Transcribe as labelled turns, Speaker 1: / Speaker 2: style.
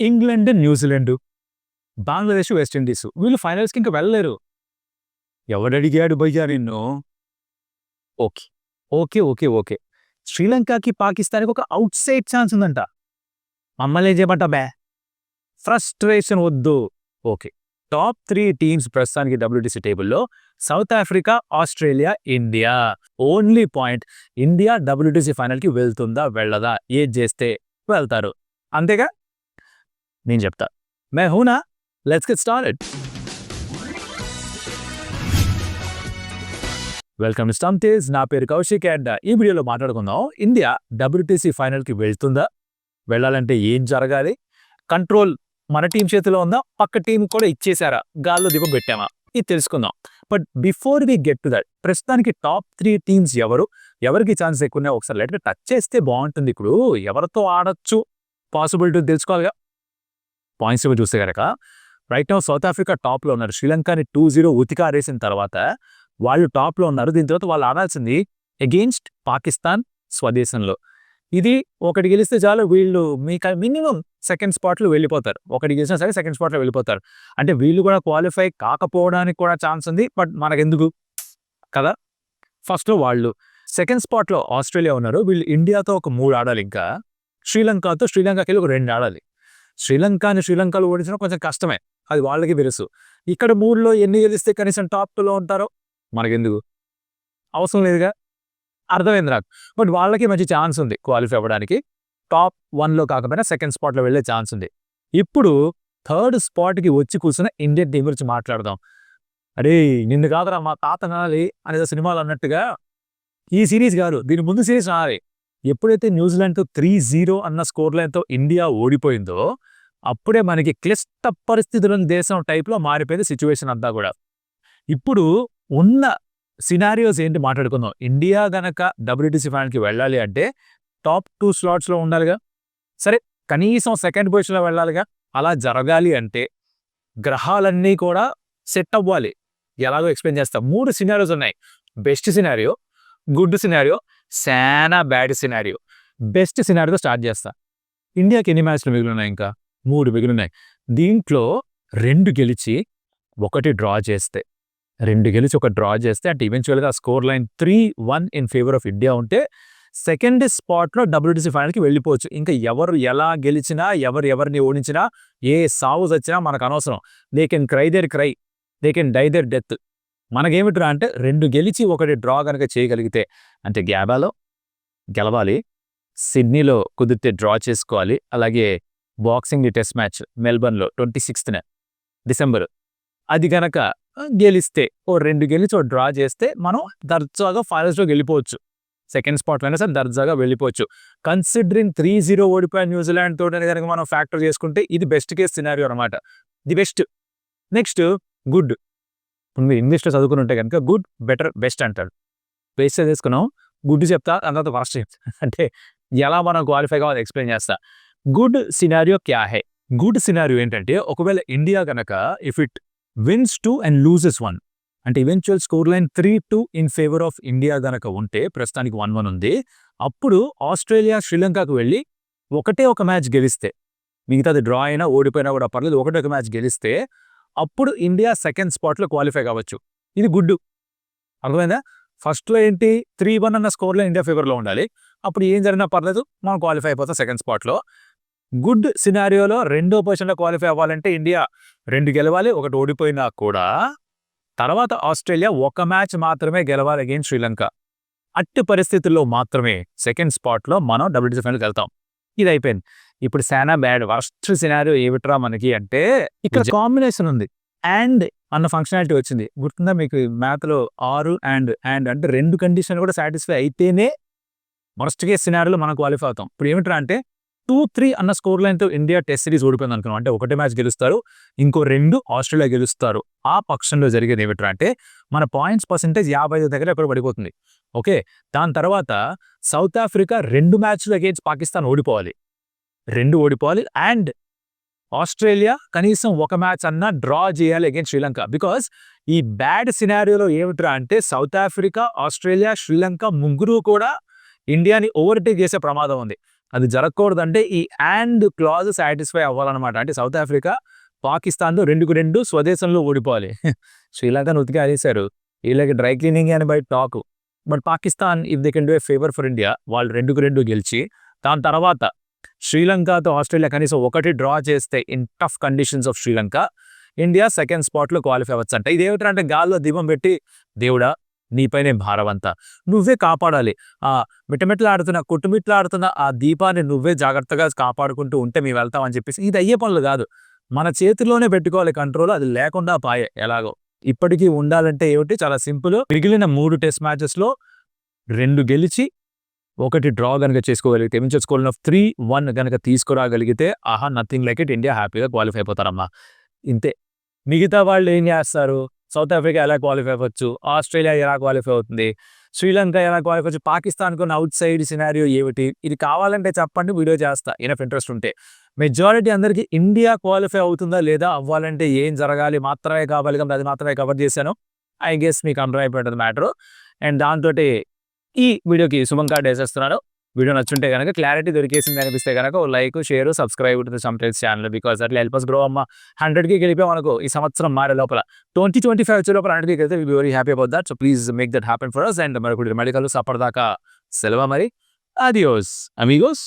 Speaker 1: England, New Zealand, Bangladesh, West Indies వీళ్ళు ఫైనల్స్కి ఇంకా వెళ్ళలేరు. ఎవడడిగాడు భయ్యా నిన్ను? ఓకే ఓకే ఓకే ఓకే శ్రీలంకకి పాకిస్తాన్కి ఒక అవుట్ సైడ్ ఛాన్స్ ఉందంట. మమ్మల్ని ఏం చేయమంటా బే? ఫ్రస్ట్రేషన్ వద్దు. ఓకే, టాప్ 3 టీమ్స్ ప్రస్తుతానికి డబ్ల్యూటీసీ టేబుల్లో South Africa, Australia, India. Only point, India WTC ఫైనల్కి వెళ్తుందా వెళ్ళదా? ఏది చేస్తే వెళ్తారు, అంతేగా? నేను చెప్తా. మే హూనా, let's get started. Welcome to stump Tej. నా పేరు కౌశిక్ అండ్ ఈ వీడియోలో మాట్లాడుకుందాం, ఇండియా డబ్ల్యూటీసీ ఫైనల్కి వెళ్తుందా, వెళ్ళాలంటే ఏం జరగాలి, కంట్రోల్ మన టీం చేతిలో ఉందా, పక్క టీం కూడా ఇచ్చేసారా, గాల్లో దీపం పెట్టామా, ఇది తెలుసుకుందాం. But before we get to that, ప్రస్తుతానికి టాప్ 3 టీమ్స్ ఎవరికి ఛాన్స్ ఎక్కువ ఒకసారి లెటర్ టచ్ చేస్తే బాగుంటుంది. ఇప్పుడు ఎవరితో ఆడొచ్చు పాసిబిలిటీ తెలుసుకోవాలిగా. పాయింట్స్ చూస్తే కనుక రైట్ నౌ సౌత్ ఆఫ్రికా టాప్లో ఉన్నారు. శ్రీలంకని 2-0 ఉతికారేసిన తర్వాత వాళ్ళు టాప్లో ఉన్నారు. దీని తర్వాత వాళ్ళు ఆడాల్సింది అగెయిన్స్ట్ పాకిస్తాన్ స్వదేశంలో. ఇది ఒకటి గెలిస్తే చాలు, వీళ్ళు మీకు మినిమం సెకండ్ స్పాట్లో వెళ్ళిపోతారు. ఒకటి గెలిచినా సరే సెకండ్ స్పాట్లో వెళ్ళిపోతారు. అంటే వీళ్ళు కూడా క్వాలిఫై కాకపోవడానికి కూడా ఛాన్స్ ఉంది, బట్ మనకెందుకు కదా. ఫస్ట్లో వాళ్ళు సెకండ్ స్పాట్లో ఆస్ట్రేలియా ఉన్నారు. వీళ్ళు ఇండియాతో ఒక 3 ఆడాలి, ఇంకా శ్రీలంకకి వెళ్ళి ఒక 2 ఆడాలి. శ్రీలంకలో ఓడించడం కొంచెం కష్టమే, అది వాళ్ళకి తెలుసు. ఇక్కడ 3లో ఎన్ని గెలిస్తే కనీసం టాప్ 2లో ఉంటారో మనకెందుకు, అవసరం లేదుగా, అర్థమైంది నాకు. బట్ వాళ్ళకి మంచి ఛాన్స్ ఉంది క్వాలిఫై అవ్వడానికి. టాప్ 1లో కాకపోయినా సెకండ్ స్పాట్లో వెళ్ళే ఛాన్స్ ఉంది. ఇప్పుడు థర్డ్ స్పాట్కి వచ్చి కూర్చున్న ఇండియన్ టీం గురించి మాట్లాడదాం. అరే నిన్ను కాదురా మా తాత నాలి అనేది సినిమాలు అన్నట్టుగా ఈ సిరీస్ కాదు, దీని ముందు సిరీస్ నాలి. ఎప్పుడైతే న్యూజిలాండ్తో 3-0 అన్న స్కోర్ లైన్తో ఇండియా ఓడిపోయిందో అప్పుడే మనకి క్లిష్ట పరిస్థితులను దేశం టైప్లో మారిపోయింది సిచ్యువేషన్ అంతా కూడా. ఇప్పుడు ఉన్న సినారియోస్ ఏంటి మాట్లాడుకుందాం. ఇండియా గనక డబ్ల్యూటీసీ ఫైనల్కి వెళ్ళాలి అంటే టాప్ 2 స్లాట్స్లో ఉండాలిగా, సరే కనీసం సెకండ్ పొజిషన్లో వెళ్ళాలిగా. అలా జరగాలి అంటే గ్రహాలన్నీ కూడా సెట్ అవ్వాలి. ఎలాగో ఎక్స్ప్లెయిన్ చేస్తా. 3 సినారియోస్ ఉన్నాయి. బెస్ట్ సినారియో, గుడ్ సినారియో, శానా బ్యాడ్ సినారియో. బెస్ట్ సినారియోతో స్టార్ట్ చేస్తా. ఇండియాకి ఎన్ని మ్యాచ్లు మిగిలినాయి? ఇంకా 3 మిగిలినాయి. దీంట్లో 2 గెలిచి 1 డ్రా చేస్తే, 2 గెలిచి 1 డ్రా చేస్తే అంటే ఈవెన్చువల్గా score line 3-1 in favour of India ఉంటే సెకండ్ స్పాట్లో డబ్ల్యూటీసీ ఫైనల్కి వెళ్ళిపోవచ్చు. ఇంకా ఎవరు ఎలా గెలిచినా, ఎవరిని ఓడించినా, ఏ సావు వచ్చినా మనకు అనవసరం. They can cry there cry, they can die there death. మనకేమిట్రా అంటే 2 గెలిచి 1 డ్రా కనుక చేయగలిగితే, అంటే గ్యాబాలో గెలవాలి, సిడ్నీలో కుదిరితే డ్రా చేసుకోవాలి, అలాగే బాక్సింగ్ టెస్ట్ మ్యాచ్ మెల్బర్న్లో 26th డిసెంబర్ అది గనక గెలిస్తే, 2 గెలిచి డ్రా చేస్తే మనం దర్జాగా ఫైనల్స్లో వెళ్ళిపోవచ్చు. సెకండ్ స్పాట్లో అయినా సరే దర్జాగా వెళ్ళిపోవచ్చు. కన్సిడరింగ్ 3-0 ఓడిపోయిన న్యూజిలాండ్ తోటి కనుక మనం ఫ్యాక్టర్ చేసుకుంటే ఇది బెస్ట్ కేస్ సినారియో అనమాట. The best. Next good. మీరు ఇంగ్లీష్లో చదువుకుని ఉంటే కనుక గుడ్, బెటర్, బెస్ట్ అంటారు. బెస్ట్ తీసుకున్నాం, గుడ్ చెప్తా, తర్వాత ఫస్ట్ చెప్తా. అంటే ఎలా మనం క్వాలిఫై కావాలి ఎక్స్ప్లెయిన్ చేస్తా. గుడ్ సినారియో క్యా హై? గుడ్ సినారియో ఏంటంటే, ఒకవేళ ఇండియా కనుక if it wins 2 and loses 1 అంటే eventual score line 3-2 in favour of India గనక ఉంటే, ప్రస్తుతానికి 1-1 ఉంది. అప్పుడు ఆస్ట్రేలియా శ్రీలంకకు వెళ్ళి ఒక మ్యాచ్ గెలిస్తే, మిగతాది డ్రా అయినా ఓడిపోయినా కూడా పర్లేదు, ఒక మ్యాచ్ గెలిస్తే అప్పుడు ఇండియా సెకండ్ స్పాట్లో క్వాలిఫై కావచ్చు. ఇది గుడ్. అర్థమైందా? ఫస్ట్లో ఏంటి 3-1 అన్న స్కోర్లో ఇండియా ఫేవర్లో ఉండాలి. అప్పుడు ఏం జరిగినా పర్లేదు, మనం క్వాలిఫై అయిపోతాం సెకండ్ స్పాట్లో. గుడ్ సినారియోలో 2వ పొజిషన్లో క్వాలిఫై అవ్వాలంటే ఇండియా 2 గెలవాలి, 1 ఓడిపోయినా కూడా తర్వాత ఆస్ట్రేలియా 1 మ్యాచ్ మాత్రమే గెలవాలి అగైన్స్ శ్రీలంక. అట్టి పరిస్థితుల్లో మాత్రమే సెకండ్ స్పాట్లో మనం డబ్ల్యూటీసీ ఫైనల్కి వెళ్తాం. ఇది అయిపోయింది. ఇప్పుడు శానా బ్యాడ్ వర్స్ట్ సినారియో ఏమిట్రా మనకి అంటే, ఇక్కడ కాంబినేషన్ ఉంది. అండ్ అన్న ఫంక్షనాలిటీ వచ్చింది, గుర్తుందా మీకు? మ్యాథ్లో 6 అండ్ అంటే 2 కండిషన్లు కూడా సాటిస్ఫై అయితేనే వర్స్ట్ కేస్ సినారియోలో మనం క్వాలిఫై అవుతాం. ఇప్పుడు ఏమిట్రా అంటే 2-3 అన్న స్కోర్ లైన్తో ఇండియా టెస్ట్ సిరీస్ ఓడిపోయింది అనుకున్నాం. అంటే 1 మ్యాచ్ గెలుస్తారు, ఇంకో 2 ఆస్ట్రేలియా గెలుస్తారు. ఆ పక్షంలో జరిగేది ఏమిట్రా అంటే, మన పాయింట్స్ పర్సెంటేజ్ 55 దగ్గర ఎక్కడ పడిపోతుంది. ఓకే, దాని తర్వాత సౌత్ ఆఫ్రికా 2 మ్యాచ్లు అగేన్స్ పాకిస్తాన్ ఓడిపోవాలి, 2 ఓడిపోవాలి. అండ్ ఆస్ట్రేలియా కనీసం 1 మ్యాచ్ అన్నా డ్రా చేయాలి అగేన్స్ శ్రీలంక. బికాస్ ఈ బ్యాడ్ సినారియోలో ఏమిట్రా అంటే, సౌత్ ఆఫ్రికా, ఆస్ట్రేలియా, శ్రీలంక ముగ్గురు కూడా ఇండియాని ఓవర్టేక్ చేసే ప్రమాదం ఉంది. అది జరగకూడదంటే ఈ అండ్ క్లాజ్ సాటిస్ఫై అవ్వాలన్నమాట. అంటే సౌత్ ఆఫ్రికా, పాకిస్తాన్‌తో 2-2 స్వదేశంలో ఓడిపోవాలి. శ్రీలంకను ఉతికి ఆరేశారు. వీళ్ళకి డ్రై క్లీనింగే అని బయట talk. But Pakistan if they can do a favour for India వాళ్ళు 2-2 గెలిచి దాని తర్వాత శ్రీలంకతో ఆస్ట్రేలియా కనీసం ఒకటి డ్రా చేస్తే in tough conditions of Sri Lanka India second స్పాట్‌లో క్వాలిఫై అవ్వచ్చంట. ఇదేమిటంటే గాల్లో దీపం పెట్టి దేవుడా నీపైనే భారమంతా నువ్వే కాపాడాలి. మిటమిటలాడుతున్న కొట్టుమిట్లాడుతున్న ఆ దీపాన్ని నువ్వే జాగ్రత్తగా కాపాడుకుంటూ ఉంటే మేము వెళ్తాం అని చెప్పేసి ఇది అయ్యే పనులు కాదు. మన చేతిలోనే పెట్టుకోవాలి కంట్రోల్. అది లేకుండా పాయే ఎలాగో. ఇప్పటికీ ఉండాలంటే ఏమిటి చాలా సింపుల్. మిగిలిన 3 టెస్ట్ మ్యాచెస్‌లో 2 గెలిచి, 1 డ్రా గనుక చేసుకోగలిగితే మీన్స్ స్కోర్ ఆఫ్ 3-1 గనుక తీసుకురాగలిగితే ఆహా! నథింగ్ లైక్ ఇట్ ఇండియా హ్యాపీగా క్వాలిఫై అయిపోతారమ్మా. ఇంతే. మిగతా వాళ్ళు ఏం చేస్తారు? సౌత్ ఆఫ్రికా ఎలా క్వాలిఫై అవ్వచ్చు? ఆస్ట్రేలియా ఎలా క్వాలిఫై అవుతుంది? శ్రీలంక ఎలా క్వాలిఫై అవ్వచ్చు? పాకిస్తాన్‌కున్న ఔట్ సైడ్ సినారియో ఏమిటి? ఇది కావాలంటే చెప్పండి వీడియో చేస్తా ఎనఫ్ ఇంట్రెస్ట్ ఉంటే. మెజారిటీ అందరికీ ఇండియా క్వాలిఫై అవుతుందా లేదా? అవ్వాలంటే ఏం జరగాలి మాత్రమే కావాలి కాబట్టి అది మాత్రమే కవర్ చేశాను. ఐ గెస్ మీకు అర్థమైపోయి ఉంటది మ్యాటరు. అండ్ దాంతోటి ఈ వీడియోకి శుభం కార్డ్ ఏసేస్తున్నాను. వీడియో నచ్చుంటే గనక క్లారిటీ దొరికేసింది అనిపిస్తే గనక ఓ like, share, subscribe to the సంటైల్స్ channel because that will help us grow అమ్మ. 100కి గెలిపామనుకో ఈ సంవత్సరం మారే లోపల 2025 వచ్చే లోపల 100కి వెళ్తే will be very happy about that. So please make that happen for us and మరొకటి మళ్ళీ కలుస్తా. అప్పటిదాకా సెలవు మరి. Adios Amigos.